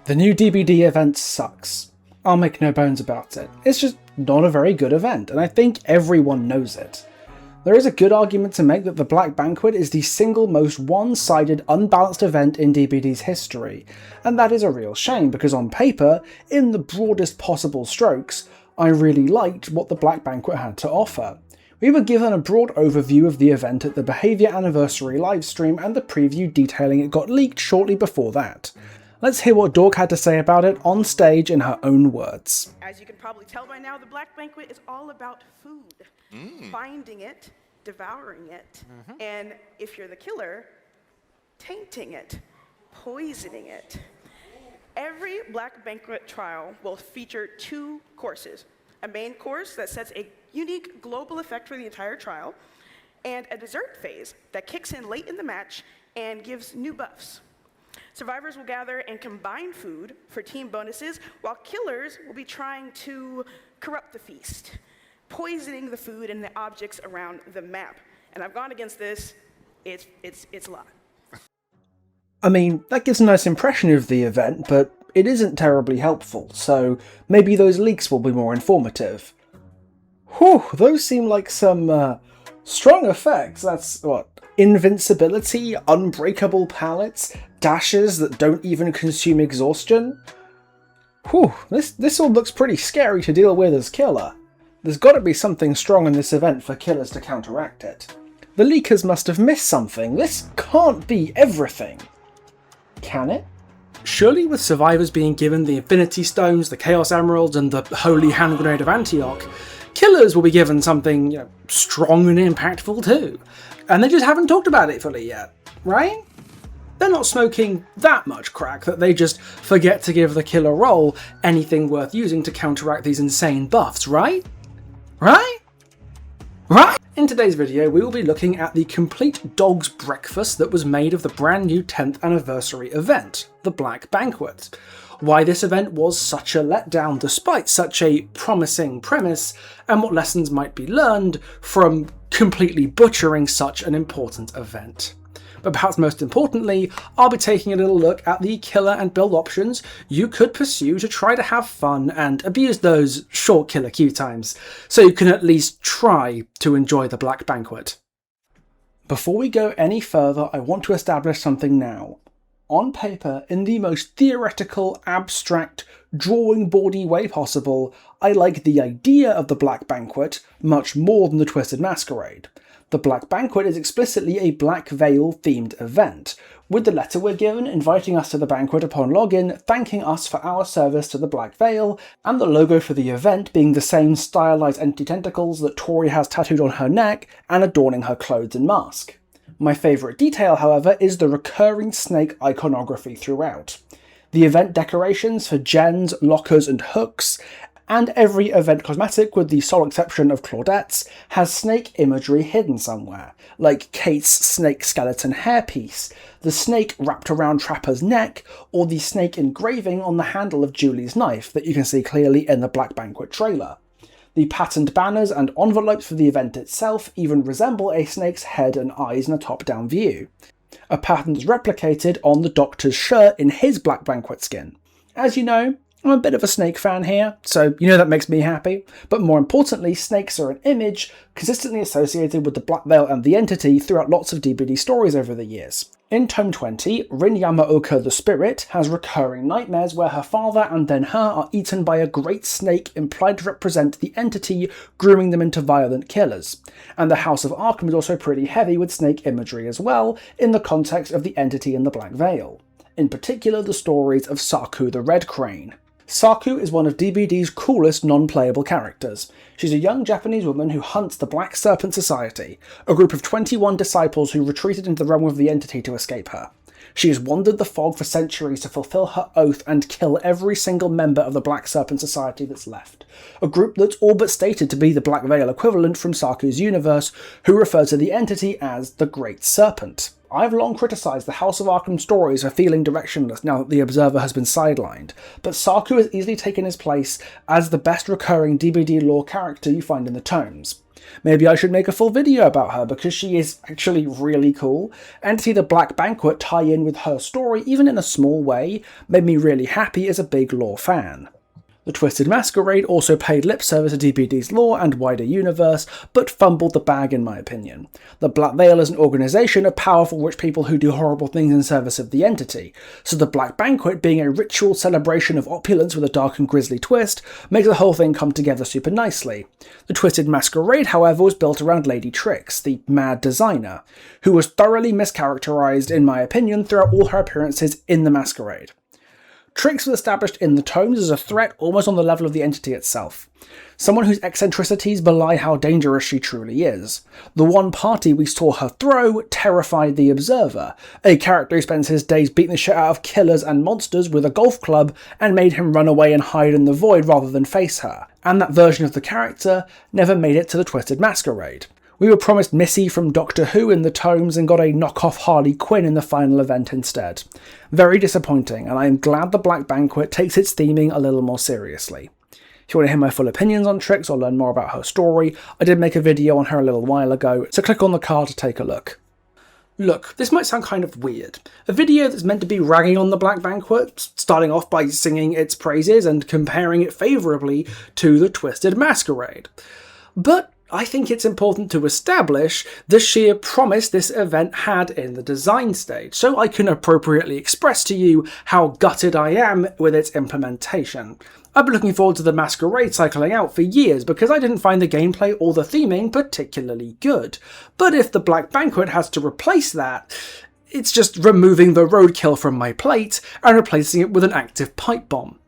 The new DBD event sucks. I'll make no bones about it. It's just not a very good event, and I think everyone knows it. There is a good argument to make that the Black Banquet is the single most one-sided, unbalanced event in DBD's history, and that is a real shame because on paper, in the broadest possible strokes, I really liked what the Black Banquet had to offer. We were given a broad overview of the event at the Behaviour Anniversary livestream and the preview detailing it got leaked shortly before that. Let's hear what Dork had to say about it on stage in her own words. As you can probably tell by now, the Black Banquet is all about food. Finding it, devouring it, and if you're the killer, tainting it, poisoning it. Every Black Banquet trial will feature 2 courses. A main course that sets a unique global effect for the entire trial, and a dessert phase that kicks in late in the match and gives new buffs. Survivors will gather and combine food for team bonuses, while killers will be trying to corrupt the feast, poisoning the food and the objects around the map. And I've gone against this. It's a lot. I mean, that gives a nice impression of the event, but it isn't terribly helpful, so maybe those leaks will be more informative. Whew, those seem like some strong effects. That's what? Invincibility, unbreakable pallets, dashes that don't even consume exhaustion? Whew, this all looks pretty scary to deal with as killer. There's gotta be something strong in this event for killers to counteract it. The leakers must have missed something. This can't be everything. Can it? Surely with survivors being given the Infinity Stones, the Chaos Emeralds, and the Holy Hand Grenade of Antioch, killers will be given something, strong and impactful too. And they just haven't talked about it fully yet, right? They're not smoking that much crack that they just forget to give the killer role anything worth using to counteract these insane buffs, right? Right? In today's video, we will be looking at the complete dog's breakfast that was made of the brand new 10th anniversary event, the Black Banquet. Why this event was such a letdown despite such a promising premise, and what lessons might be learned from completely butchering such an important event. But perhaps most importantly, I'll be taking a little look at the killer and build options you could pursue to try to have fun and abuse those short killer queue times, so you can at least try to enjoy the Black Banquet. Before we go any further, I want to establish something now. On paper, in the most theoretical, abstract, drawing boardy way possible, I like the idea of the Black Banquet much more than the Twisted Masquerade. The Black Banquet is explicitly a Black-Vale themed event, with the letter we're given inviting us to the banquet upon login, thanking us for our service to the Black-Vale, and the logo for the event being the same stylized empty tentacles that Tori has tattooed on her neck and adorning her clothes and mask. My favourite detail, however, is the recurring snake iconography throughout. The event decorations for gens, lockers and hooks, and every event cosmetic, with the sole exception of Claudette's, has snake imagery hidden somewhere, like Kate's snake skeleton hairpiece, the snake wrapped around Trapper's neck, or the snake engraving on the handle of Julie's knife that you can see clearly in the Black Banquet trailer. The patterned banners and envelopes for the event itself even resemble a snake's head and eyes in a top-down view. A pattern is replicated on the Doctor's shirt in his Black Banquet skin. As you know, I'm a bit of a snake fan here, so that makes me happy, but more importantly, snakes are an image consistently associated with the Black-Vale and the Entity throughout lots of DBD stories over the years. In Tome 20, Rin Yamaoka the Spirit has recurring nightmares where her father and then her are eaten by a great snake implied to represent the Entity, grooming them into violent killers. And the House of Arkham is also pretty heavy with snake imagery as well, in the context of the Entity in the Black-Vale. In particular, the stories of Saku the Red Crane. Saku is one of DBD's coolest non-playable characters. She's a young Japanese woman who hunts the Black Serpent Society, a group of 21 disciples who retreated into the realm of the Entity to escape her. She has wandered the fog for centuries to fulfill her oath and kill every single member of the Black Serpent Society that's left, a group that's all but stated to be the Black-Vale equivalent from Saku's universe, who refer to the Entity as the Great Serpent. I've long criticised the House of Arkham stories for feeling directionless now that the Observer has been sidelined, but Saku has easily taken his place as the best recurring DBD lore character you find in the tomes. Maybe I should make a full video about her because she is actually really cool, and to see the Black Banquet tie in with her story, even in a small way, made me really happy as a big lore fan. The Twisted Masquerade also paid lip service to DBD's lore and wider universe, but fumbled the bag in my opinion. The Black-Vale is an organisation of powerful rich people who do horrible things in service of the entity, so the Black Banquet being a ritual celebration of opulence with a dark and grisly twist makes the whole thing come together super nicely. The Twisted Masquerade, however, was built around Lady Trix, the mad designer, who was thoroughly mischaracterised in my opinion throughout all her appearances in the Masquerade. Trix was established in the tomes as a threat almost on the level of the entity itself. Someone whose eccentricities belie how dangerous she truly is. The one party we saw her throw terrified the Observer, a character who spends his days beating the shit out of killers and monsters with a golf club and made him run away and hide in the void rather than face her. And that version of the character never made it to the Twisted Masquerade. We were promised Missy from Doctor Who in the tomes and got a knockoff Harley Quinn in the final event instead. Very disappointing, and I am glad the Black Banquet takes its theming a little more seriously. If you want to hear my full opinions on Trix or learn more about her story, I did make a video on her a little while ago, so click on the card to take a look. Look, this might sound kind of weird. A video that's meant to be ragging on the Black Banquet, starting off by singing its praises and comparing it favourably to the Twisted Masquerade. But I think it's important to establish the sheer promise this event had in the design stage, so I can appropriately express to you how gutted I am with its implementation. I've been looking forward to the Masquerade cycling out for years because I didn't find the gameplay or the theming particularly good. But if the Black Banquet has to replace that, it's just removing the roadkill from my plate and replacing it with an active pipe bomb.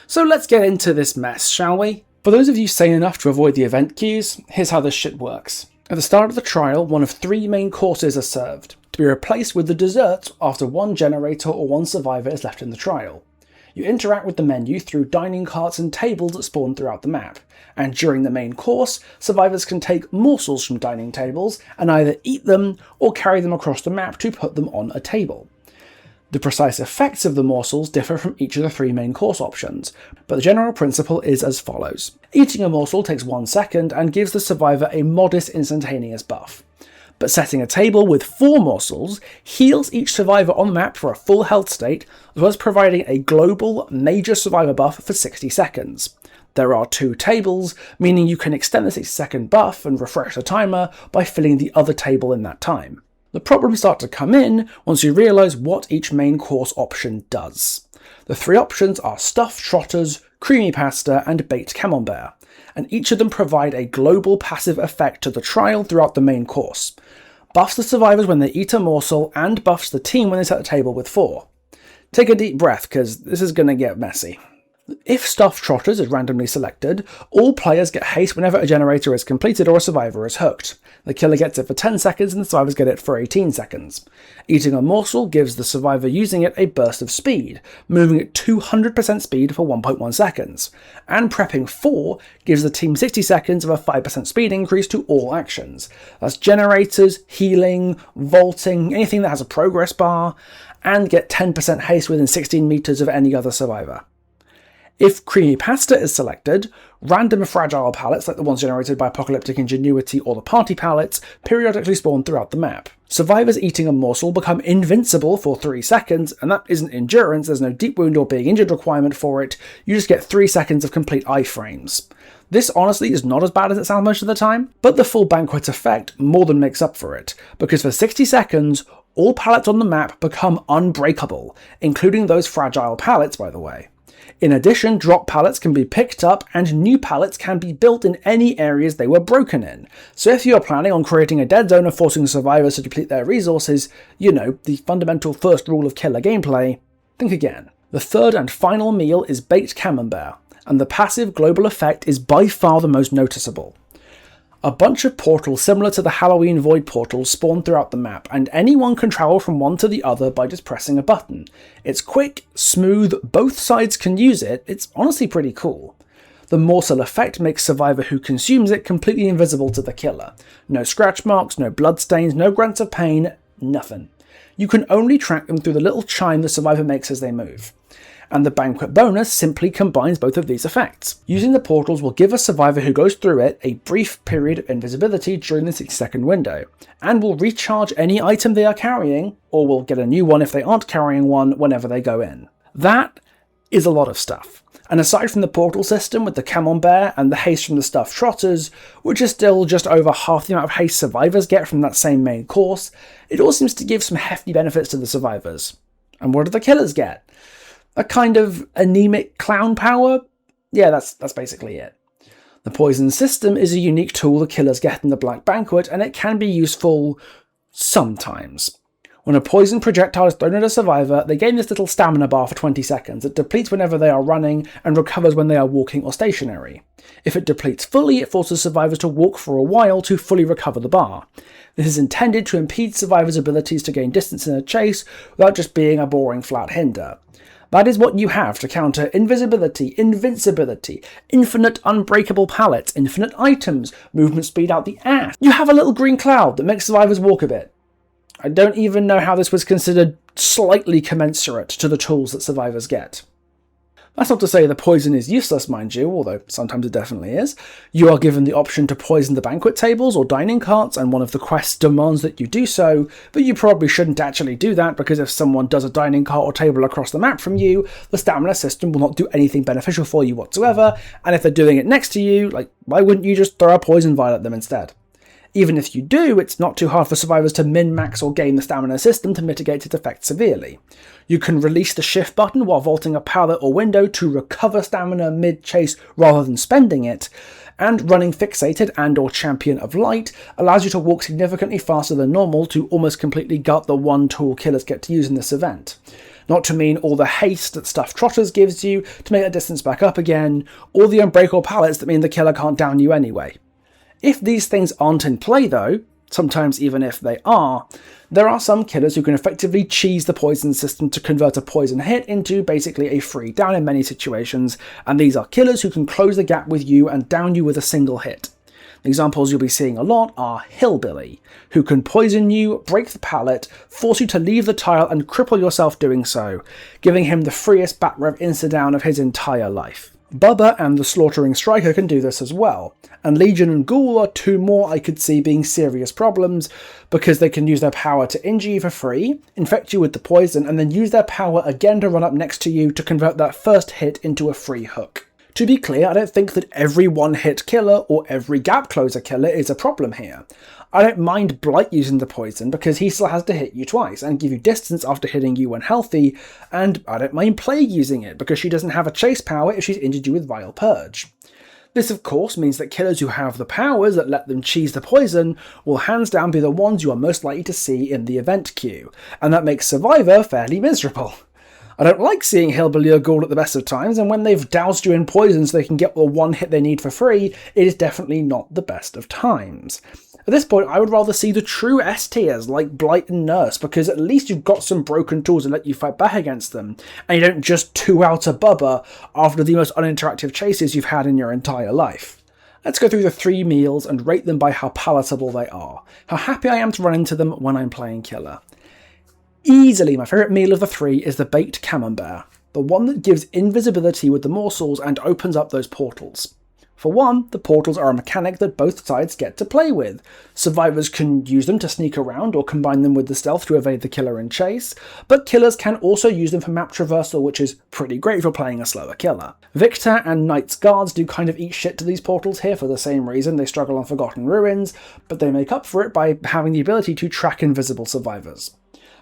So let's get into this mess, shall we? For those of you sane enough to avoid the event queues, here's how this shit works. At the start of the trial, one of 3 main courses are served, to be replaced with the desserts after 1 generator or 1 survivor is left in the trial. You interact with the menu through dining carts and tables that spawn throughout the map, and during the main course, survivors can take morsels from dining tables and either eat them or carry them across the map to put them on a table. The precise effects of the morsels differ from each of the 3 main course options, but the general principle is as follows. Eating a morsel takes 1 second and gives the survivor a modest instantaneous buff. But setting a table with 4 morsels heals each survivor on the map for a full health state, as well as providing a global major survivor buff for 60 seconds. There are 2 tables, meaning you can extend the 60-second buff and refresh the timer by filling the other table in that time. The problems start to come in once you realise what each main course option does. The 3 options are stuffed trotters, creamy pasta and baked camembert, and each of them provide a global passive effect to the trial throughout the main course. Buffs the survivors when they eat a morsel and buffs the team when they set the table with 4. Take a deep breath because this is going to get messy. If stuffed trotters is randomly selected, all players get haste whenever a generator is completed or a survivor is hooked. The killer gets it for 10 seconds and the survivors get it for 18 seconds. Eating a morsel gives the survivor using it a burst of speed, moving at 200% speed for 1.1 seconds. And prepping 4 gives the team 60 seconds of a 5% speed increase to all actions. That's generators, healing, vaulting, anything that has a progress bar, and get 10% haste within 16 meters of any other survivor. If creamy pasta is selected, random fragile pallets like the ones generated by Apocalyptic Ingenuity or the party pallets periodically spawn throughout the map. Survivors eating a morsel become invincible for 3 seconds, and that isn't endurance, there's no deep wound or being injured requirement for it, you just get 3 seconds of complete iframes. This honestly is not as bad as it sounds most of the time, but the full banquet effect more than makes up for it, because for 60 seconds, all pallets on the map become unbreakable, including those fragile pallets by the way. In addition, drop pallets can be picked up and new pallets can be built in any areas they were broken in. So if you're planning on creating a dead zone or forcing survivors to deplete their resources, you know, the fundamental first rule of killer gameplay, think again. The 3rd and final meal is baked camembert, and the passive global effect is by far the most noticeable. A bunch of portals similar to the Halloween Void portals spawn throughout the map, and anyone can travel from one to the other by just pressing a button. It's quick, smooth, both sides can use it, it's honestly pretty cool. The morsel effect makes survivor who consumes it completely invisible to the killer. No scratch marks, no blood stains, no grunts of pain, nothing. You can only track them through the little chime the survivor makes as they move. And the Banquet bonus simply combines both of these effects. Using the portals will give a survivor who goes through it a brief period of invisibility during the 60-second window, and will recharge any item they are carrying, or will get a new one if they aren't carrying one whenever they go in. That is a lot of stuff. And aside from the portal system with the camembert and the haste from the stuffed trotters, which is still just over half the amount of haste survivors get from that same main course, it all seems to give some hefty benefits to the survivors. And what do the killers get? A kind of anemic clown power? Yeah, that's basically it. The poison system is a unique tool the killers get in the Black Banquet, and it can be useful sometimes. When a poison projectile is thrown at a survivor, they gain this little stamina bar for 20 seconds. It depletes whenever they are running and recovers when they are walking or stationary. If it depletes fully, it forces survivors to walk for a while to fully recover the bar. This is intended to impede survivors' abilities to gain distance in a chase without just being a boring flat hinder. That is what you have to counter invisibility, invincibility, infinite unbreakable pallets, infinite items, movement speed out the ass. You have a little green cloud that makes survivors walk a bit. I don't even know how this was considered slightly commensurate to the tools that survivors get. That's not to say the poison is useless, mind you, although sometimes it definitely is. You are given the option to poison the banquet tables or dining carts, and one of the quests demands that you do so, but you probably shouldn't actually do that, because if someone does a dining cart or table across the map from you, the stamina system will not do anything beneficial for you whatsoever, and if they're doing it next to you, why wouldn't you just throw a poison vial at them instead? Even if you do, it's not too hard for survivors to min-max or game the stamina system to mitigate its effects severely. You can release the shift button while vaulting a pallet or window to recover stamina mid-chase rather than spending it, and running Fixated and or Champion of Light allows you to walk significantly faster than normal to almost completely gut the one tool killers get to use in this event. Not to mean all the haste that Stuffed Trotters gives you to make that distance back up again, or the unbreakable pallets that mean the killer can't down you anyway. If these things aren't in play though, sometimes even if they are, there are some killers who can effectively cheese the poison system to convert a poison hit into basically a free down in many situations, and these are killers who can close the gap with you and down you with a single hit. Examples you'll be seeing a lot are Hillbilly, who can poison you, break the pallet, force you to leave the tile and cripple yourself doing so, giving him the freest backrev insta-down of his entire life. Bubba and the Slaughtering Striker can do this as well, and Legion and Ghoul are two more I could see being serious problems, because they can use their power to injure you for free, infect you with the poison, and then use their power again to run up next to you to convert that first hit into a free hook. To be clear, I don't think that every one-hit killer or every gap closer killer is a problem here. I don't mind Blight using the poison because he still has to hit you twice and give you distance after hitting you when healthy, and I don't mind Plague using it because she doesn't have a chase power if she's injured you with Vile Purge. This of course means that killers who have the powers that let them cheese the poison will hands down be the ones you are most likely to see in the event queue, and that makes Survivor fairly miserable. I don't like seeing Hillbilly or Ghoul at the best of times, and when they've doused you in poison so they can get the one hit they need for free, it is definitely not the best of times. At this point, I would rather see the true S tiers like Blight and Nurse, because at least you've got some broken tools that let you fight back against them, and you don't just 2-out a Bubba after the most uninteractive chases you've had in your entire life. Let's go through the 3 meals and rate them by how palatable they are, how happy I am to run into them when I'm playing Killer. Easily my favourite meal of the 3 is the baked camembert, the one that gives invisibility with the morsels and opens up those portals. For one, the portals are a mechanic that both sides get to play with. Survivors can use them to sneak around or combine them with the stealth to evade the killer and chase, but killers can also use them for map traversal, which is pretty great if you're playing a slower killer. Victor and Knight's Guards do kind of eat shit to these portals here for the same reason they struggle on Forgotten Ruins, but they make up for it by having the ability to track invisible survivors.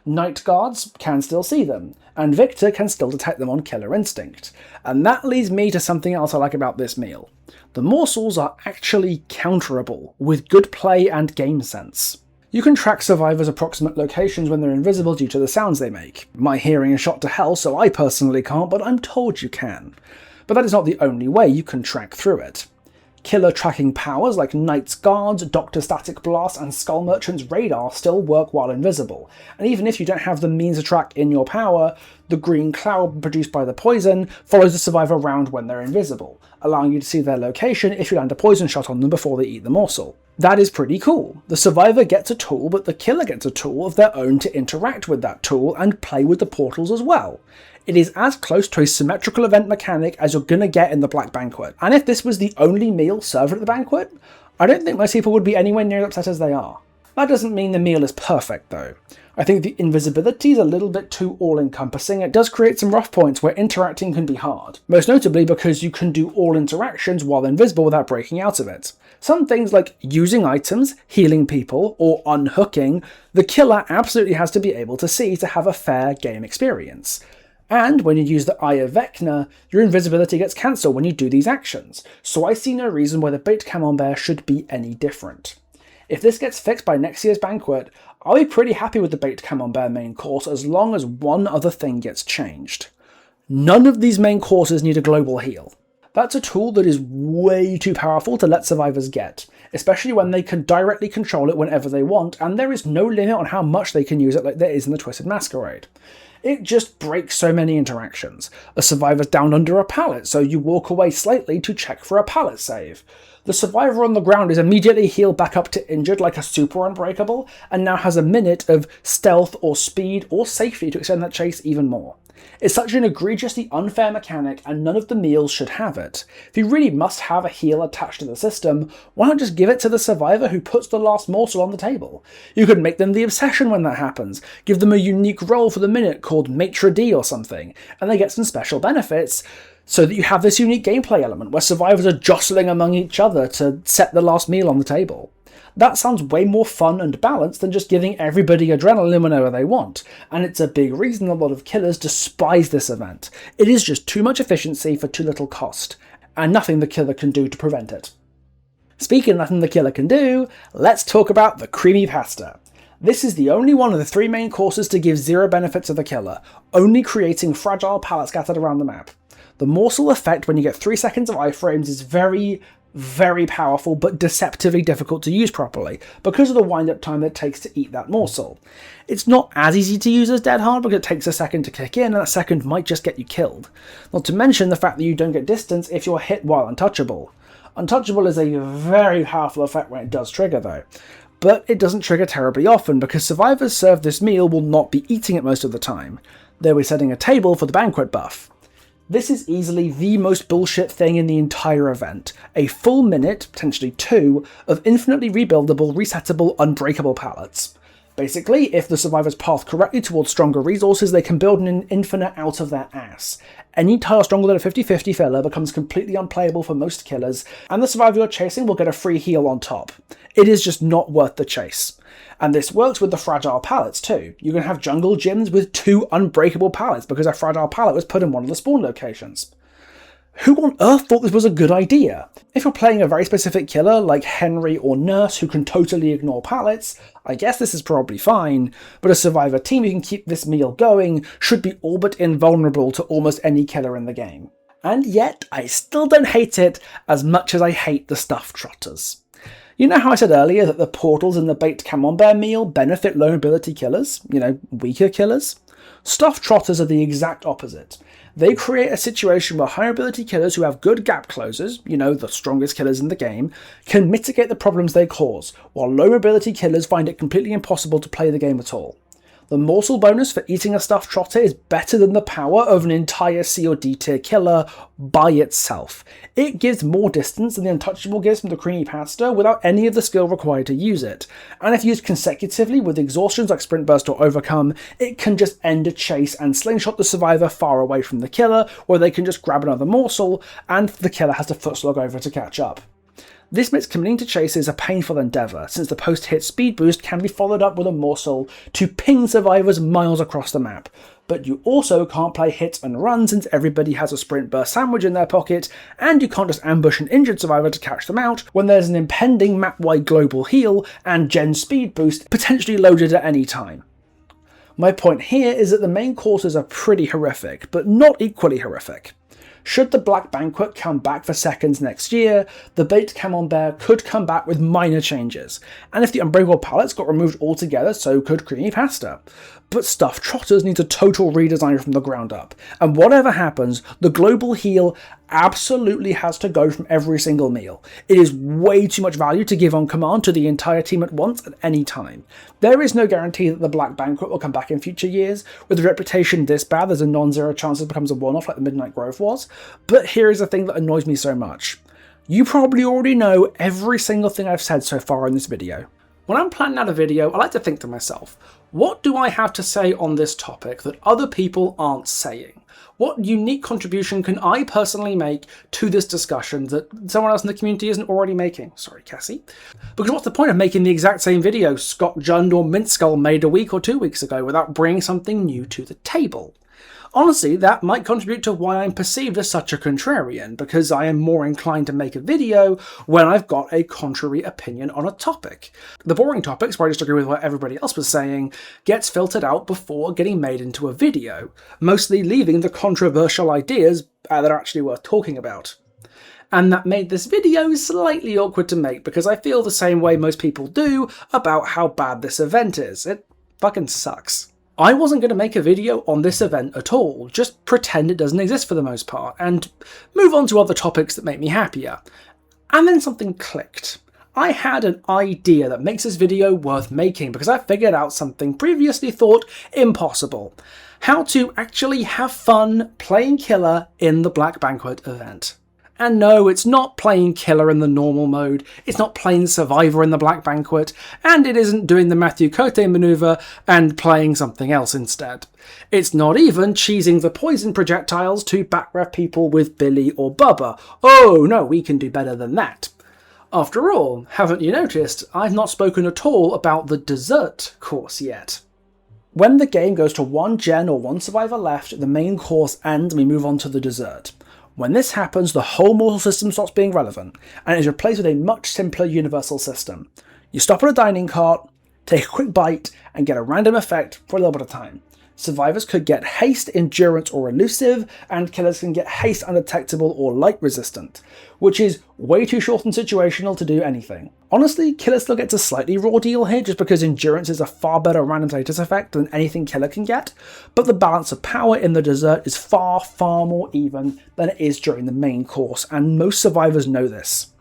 Night Guards can still see them, and Victor can still detect them on Killer Instinct. And that leads me to something else I like about this meal. The morsels are actually counterable, with good play and game sense. You can track survivors' approximate locations when they're invisible due to the sounds they make. My hearing is shot to hell, so I personally can't, but I'm told you can. But that is not the only way you can track through it. Killer tracking powers like Knight's Guards, Dr. Static Blast, and Skull Merchant's Radar still work while invisible, and even if you don't have the means to track in your power, the green cloud produced by the poison follows the survivor around when they're invisible, allowing you to see their location if you land a poison shot on them before they eat the morsel. That is pretty cool. The survivor gets a tool, but the killer gets a tool of their own to interact with that tool and play with the portals as well. It is as close to a symmetrical event mechanic as you're gonna get in the Black Banquet. And if this was the only meal served at the banquet, I don't think most people would be anywhere near as upset as they are. That doesn't mean the meal is perfect though. I think the invisibility is a little bit too all-encompassing. It does create some rough points where interacting can be hard, most notably because you can do all interactions while invisible without breaking out of it. Some things like using items, healing people, or unhooking, the killer absolutely has to be able to see to have a fair game experience. And when you use the Eye of Vecna, your invisibility gets cancelled when you do these actions, so I see no reason why the baked camembert should be any different. If this gets fixed by next year's banquet, I'll be pretty happy with the baked camembert main course as long as one other thing gets changed. None of these main courses need a global heal. That's a tool that is way too powerful to let survivors get, especially when they can directly control it whenever they want, and there is no limit on how much they can use it like there is in the Twisted Masquerade. It just breaks so many interactions. A survivor's down under a pallet, so you walk away slightly to check for a pallet save. The survivor on the ground is immediately healed back up to injured like a super unbreakable, and now has a minute of stealth or speed or safety to extend that chase even more. It's such an egregiously unfair mechanic, and none of the meals should have it. If you really must have a heal attached to the system, why not just give it to the survivor who puts the last morsel on the table? You could make them the obsession when that happens, give them a unique role for the minute called Maitre d' or something, and they get some special benefits, so that you have this unique gameplay element where survivors are jostling among each other to set the last meal on the table. That sounds way more fun and balanced than just giving everybody adrenaline whenever they want, and it's a big reason a lot of killers despise this event. It is just too much efficiency for too little cost, and nothing the killer can do to prevent it. Speaking of nothing the killer can do, let's talk about the creamy pasta. This is the only one of the three main courses to give zero benefit to the killer, only creating fragile pallets scattered around the map. The morsel effect when you get 3 seconds of iframes is very powerful but deceptively difficult to use properly because of the wind-up time that it takes to eat that morsel. It's not as easy to use as Dead Hard because it takes a second to kick in and that second might just get you killed. Not to mention the fact that you don't get distance if you're hit while untouchable. Untouchable is a very powerful effect when it does trigger though. But it doesn't trigger terribly often because survivors served this meal will not be eating it most of the time. They'll be setting a table for the banquet buff. This is easily the most bullshit thing in the entire event. A full minute, potentially 2, of infinitely rebuildable, resettable, unbreakable pallets. Basically, if the survivors path correctly towards stronger resources, they can build an infinite out of their ass. Any tile stronger than a 50-50 filler becomes completely unplayable for most killers, and the survivor you're chasing will get a free heal on top. It is just not worth the chase. And this works with the fragile pallets too. You can have jungle gyms with 2 unbreakable pallets because a fragile pallet was put in one of the spawn locations. Who on earth thought this was a good idea? If you're playing a very specific killer like Henry or Nurse who can totally ignore pallets, I guess this is probably fine, but a survivor team who can keep this meal going should be all but invulnerable to almost any killer in the game. And yet, I still don't hate it as much as I hate the stuffed trotters. You know how I said earlier that the portals in the baked camembert meal benefit low ability killers? Weaker killers? Stuffed trotters are the exact opposite. They create a situation where high ability killers who have good gap closers, the strongest killers in the game, can mitigate the problems they cause, while low ability killers find it completely impossible to play the game at all. The morsel bonus for eating a stuffed trotter is better than the power of an entire C or D tier killer by itself. It gives more distance than the untouchable gives from the creamy pasta without any of the skill required to use it, and if used consecutively with exhaustions like sprint burst or overcome, it can just end a chase and slingshot the survivor far away from the killer, or they can just grab another morsel and the killer has to foot slog over to catch up. This makes committing to chases a painful endeavour, since the post-hit speed boost can be followed up with a morsel to ping survivors miles across the map, but you also can't play hit and run since everybody has a sprint burst sandwich in their pocket, and you can't just ambush an injured survivor to catch them out when there's an impending map-wide global heal and gen speed boost potentially loaded at any time. My point here is that the main courses are pretty horrific, but not equally horrific. Should the Black Banquet come back for seconds next year, the Baked Camembert could come back with minor changes, and if the Unbreakable palettes got removed altogether, so could Creamy Pasta. But Stuffed Trotters needs a total redesign from the ground up, and whatever happens, the global heel absolutely has to go from every single meal. It is way too much value to give on command to the entire team at once at any time. There is no guarantee that the Black Banquet will come back in future years. With a reputation this bad, there's a non-zero chance it becomes a one-off like the Midnight Grove was. But here is the thing that annoys me so much. You probably already know every single thing I've said so far in this video. When I'm planning out a video, I like to think to myself, what do I have to say on this topic that other people aren't saying? What unique contribution can I personally make to this discussion that someone else in the community isn't already making? Sorry, Cassie. Because what's the point of making the exact same video Scott Jund or Mintskull made a week or 2 weeks ago without bringing something new to the table? Honestly, that might contribute to why I'm perceived as such a contrarian, because I am more inclined to make a video when I've got a contrary opinion on a topic. The boring topics, where I just agree with what everybody else was saying, gets filtered out before getting made into a video, mostly leaving the controversial ideas that are actually worth talking about. And that made this video slightly awkward to make, because I feel the same way most people do about how bad this event is. It fucking sucks. I wasn't going to make a video on this event at all, just pretend it doesn't exist for the most part, and move on to other topics that make me happier. And then something clicked. I had an idea that makes this video worth making because I figured out something previously thought impossible. How to actually have fun playing killer in the Black Banquet event. And no, it's not playing killer in the normal mode, it's not playing survivor in the Black Banquet, and it isn't doing the Matthew Cote maneuver and playing something else instead. It's not even cheesing the poison projectiles to backrev people with Billy or Bubba. Oh no, we can do better than that. After all, haven't you noticed, I've not spoken at all about the dessert course yet. When the game goes to 1 gen or 1 survivor left, the main course ends and we move on to the dessert. When this happens, the whole mortal system stops being relevant, and is replaced with a much simpler universal system. You stop at a dining cart, take a quick bite, and get a random effect for a little bit of time. Survivors could get haste, endurance, or elusive, and killers can get haste, undetectable, or light resistant, which is way too short and situational to do anything. Honestly, killer still gets a slightly raw deal here just because endurance is a far better random status effect than anything killer can get, but the balance of power in the dessert is far, far more even than it is during the main course, and most survivors know this.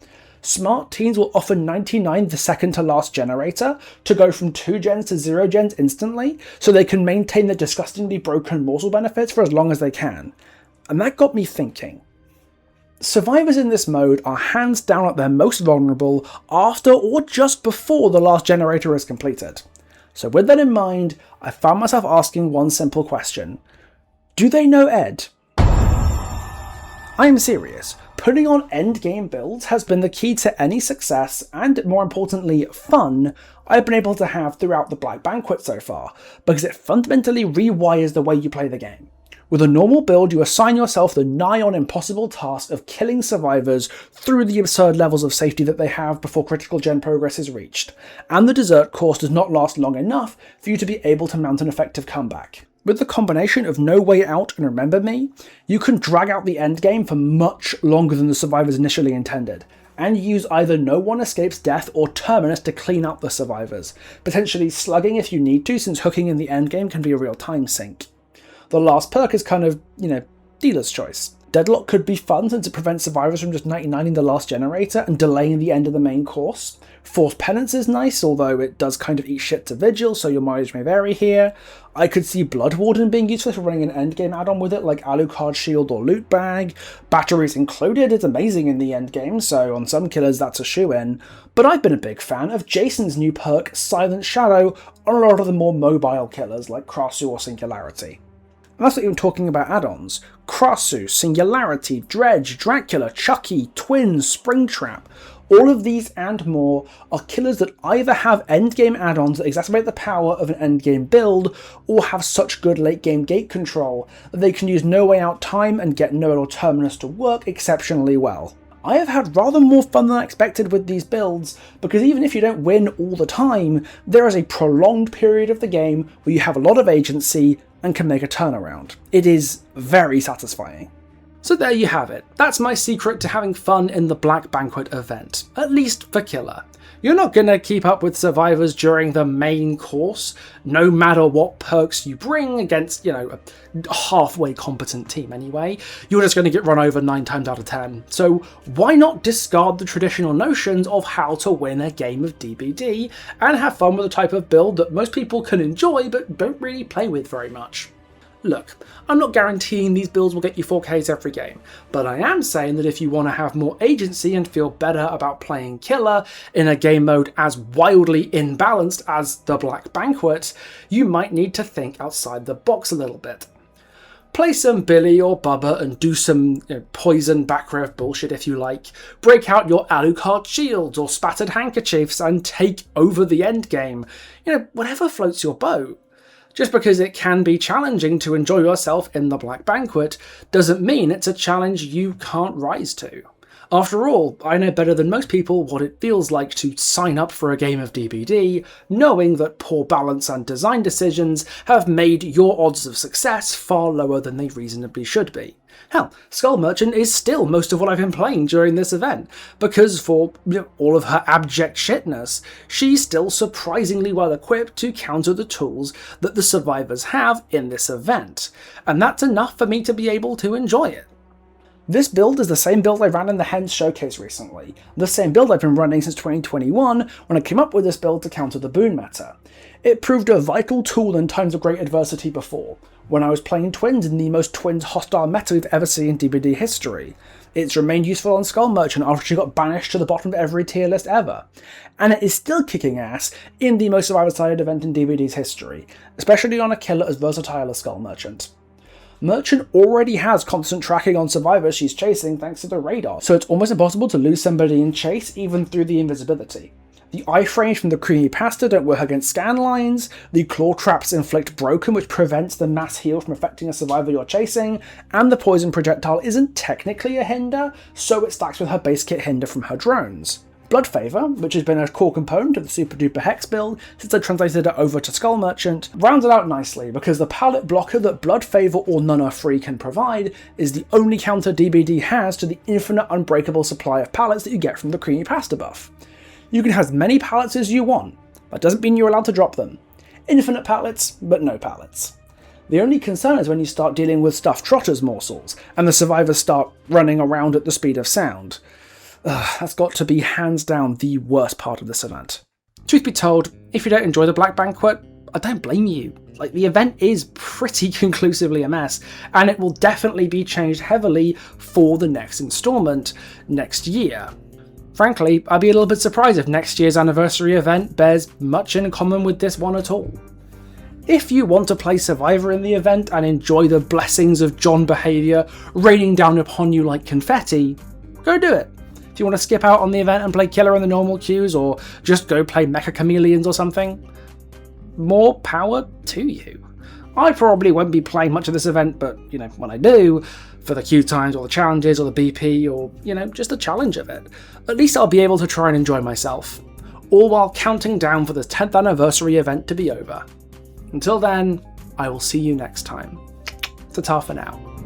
Smart teams will offer 99 the second to last generator to go from 2 gens to 0 gens instantly, so they can maintain the disgustingly broken morsel benefits for as long as they can. And that got me thinking. Survivors in this mode are hands down at their most vulnerable after or just before the last generator is completed. So with that in mind, I found myself asking one simple question. Do they know Ed? I am serious. Putting on endgame builds has been the key to any success and, more importantly, fun I've been able to have throughout the Black Banquet so far, because it fundamentally rewires the way you play the game. With a normal build, you assign yourself the nigh-on impossible task of killing survivors through the absurd levels of safety that they have before critical gen progress is reached, and the dessert course does not last long enough for you to be able to mount an effective comeback. With the combination of No Way Out and Remember Me, you can drag out the endgame for much longer than the survivors initially intended, and use either No One Escapes Death or Terminus to clean up the survivors, potentially slugging if you need to, since hooking in the endgame can be a real time sink. The last perk is kind of, dealer's choice. Deadlock could be fun since it prevents survivors from just 99ing the last generator and delaying the end of the main course. Forced Penance is nice, although it does kind of eat shit to Vigil, so your mileage may vary here. I could see Blood Warden being useful for running an endgame add-on with it, like Alucard Shield or Loot Bag. Batteries included, it's amazing in the endgame, so on some killers that's a shoo-in. But I've been a big fan of Jason's new perk, Silent Shadow, on a lot of the more mobile killers like Krasu or Singularity. And that's not even talking about add-ons. Krasu, Singularity, Dredge, Dracula, Chucky, Twins, Springtrap. All of these and more are killers that either have endgame add-ons that exacerbate the power of an endgame build, or have such good late-game gate control that they can use No Way Out time and get No or Terminus to work exceptionally well. I have had rather more fun than I expected with these builds, because even if you don't win all the time, there is a prolonged period of the game where you have a lot of agency and can make a turnaround. It is very satisfying. So there you have it. That's my secret to having fun in the Black Banquet event, at least for Killer. You're not going to keep up with survivors during the main course, no matter what perks you bring against, a halfway competent team anyway. You're just going to get run over 9 times out of 10. So why not discard the traditional notions of how to win a game of DBD and have fun with a type of build that most people can enjoy but don't really play with very much? Look, I'm not guaranteeing these builds will get you 4Ks every game, but I am saying that if you want to have more agency and feel better about playing Killer in a game mode as wildly imbalanced as the Black Banquet, you might need to think outside the box a little bit. Play some Billy or Bubba and do some poison back rev bullshit if you like. Break out your Alucard shields or spattered handkerchiefs and take over the endgame. Whatever floats your boat. Just because it can be challenging to enjoy yourself in the Black Banquet doesn't mean it's a challenge you can't rise to. After all, I know better than most people what it feels like to sign up for a game of DBD, knowing that poor balance and design decisions have made your odds of success far lower than they reasonably should be. Hell, Skull Merchant is still most of what I've been playing during this event, because for all of her abject shitness, she's still surprisingly well equipped to counter the tools that the survivors have in this event, and that's enough for me to be able to enjoy it. This build is the same build I ran in the Hens showcase recently, the same build I've been running since 2021 when I came up with this build to counter the boon meta. It proved a vital tool in times of great adversity before, when I was playing Twins in the most Twins hostile meta we've ever seen in DBD history. It's remained useful on Skull Merchant after she got banished to the bottom of every tier list ever. And it is still kicking ass in the most survivor-sided event in DBD's history, especially on a killer as versatile as Skull Merchant. Merchant already has constant tracking on survivors she's chasing thanks to the radar, so it's almost impossible to lose somebody in chase even through the invisibility. The iframes from the creamy pasta don't work against scan lines, the claw traps inflict broken which prevents the mass heal from affecting a survivor you're chasing, and the poison projectile isn't technically a hinder, so it stacks with her base kit hinder from her drones. Blood Favor, which has been a core component of the Super Duper Hex build since I translated it over to Skull Merchant, rounds it out nicely because the pallet blocker that Blood Favor or None Are Free can provide is the only counter DBD has to the infinite unbreakable supply of pallets that you get from the creamy pasta buff. You can have as many pallets as you want, that doesn't mean you're allowed to drop them. Infinite pallets, but no pallets. The only concern is when you start dealing with stuffed trotters morsels, and the survivors start running around at the speed of sound. That's got to be hands down the worst part of this event. Truth be told, if you don't enjoy the Black Banquet, I don't blame you. The event is pretty conclusively a mess, and it will definitely be changed heavily for the next installment next year. Frankly, I'd be a little bit surprised if next year's anniversary event bears much in common with this one at all. If you want to play Survivor in the event and enjoy the blessings of John behaviour raining down upon you like confetti, go do it. If you want to skip out on the event and play Killer in the normal queues, or just go play Mecha Chameleons or something, more power to you. I probably won't be playing much of this event, but when I do, for the queue times or the challenges or the BP or just the challenge of it, at least I'll be able to try and enjoy myself, all while counting down for the 10th anniversary event to be over. Until then, I will see you next time. Ta-ta for now.